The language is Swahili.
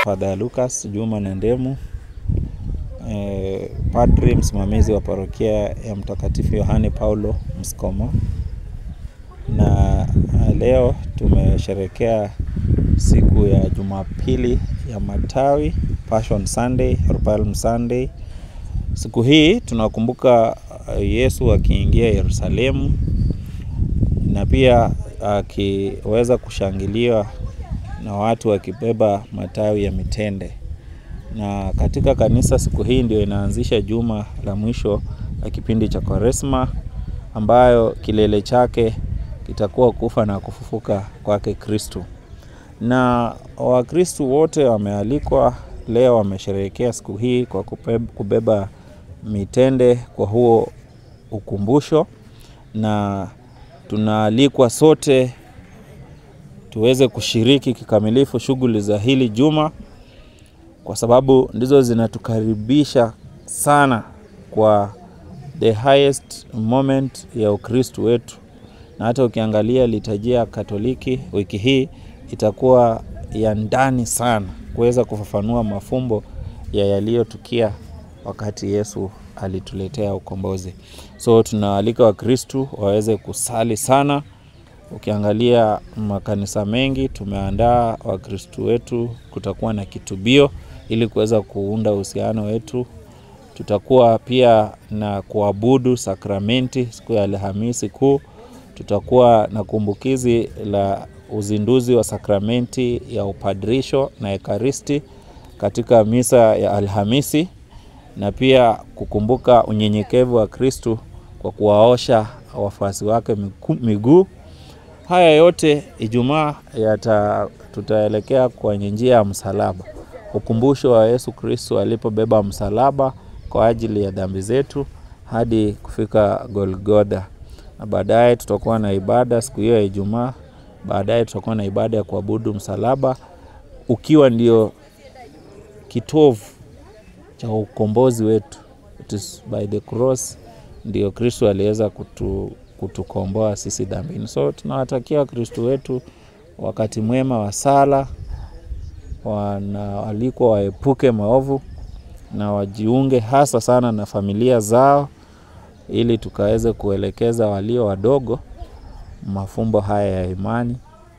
Father Lucas Juma Nandemu, padri msimamizi wa parokia ya Mtakatifu Yohane Paulo Mskomo. Na leo tumesherehekea siku ya Jumapili ya Matawi, Passion Sunday or Palm Sunday. Siku hii tunakumbuka Yesu akiingia Yerusalemu na pia akiweza kushangiliwa na watu wakibeba matawi ya mitende. Na katika kanisa siku hii ndio inaanzisha juma la mwisho la kipindi cha Kwaresma, ambayo kilele chake kitakuwa kufa na kufufuka kwake Kristo. Na Wakristo wote wamealikwa leo, wamesherehekea siku hii kwa kubeba mitende kwa huo ukumbusho, na tunaalikwa sote tuweze kushiriki kikamilifu shughuli za hili juma, kwa sababu ndizo zinatukaribisha sana kwa the highest moment ya Ukristo wetu. Na hata ukiangalia liturujia Katoliki wiki hii itakuwa ya ndani sana kuweza kufafanua mafumbo ya yaliyotukia wakati Yesu alituletea ukombozi. So tunaalika Wakristo waweze kusali sana. Ukiangalia makanisa mengi tumeandaa Wakristo wetu, kutakuwa na kitubio ili kuweza kuunda uhusiano wetu. Tutakuwa pia na kuabudu sakramenti siku ya Alhamisi Kuu. Tutakuwa na kumbukizi la uzinduzi wa sakramenti ya upadrisho na ekaristi katika misa ya Alhamisi, na pia kukumbuka unyenyekevu wa Kristo kwa kuwaosha wafuasi wake miguu. Haya yote Ijumaa tutaelekea kwenye njia ya msalaba, ukumbusho wa Yesu Kristo alipobeba msalaba kwa ajili ya dhambi zetu hadi kufika Golgotha. Na baadaye tutakuwa na ibada siku hiyo ya Ijumaa. Baadaye tutakuwa na ibada ya kuabudu msalaba, ukiwa ndio kitovu cha ukombozi wetu. It is by the cross ndio Kristo aliweza kutukomboa sisi dhambini. So tunawatakia Kristo wetu wakati mwema wa sala, wanaalikwa waepuke maovu na wajiunge hasa sana na familia zao, ili tukaweze kuelekeza walio wadogo mafumbo haya ya imani,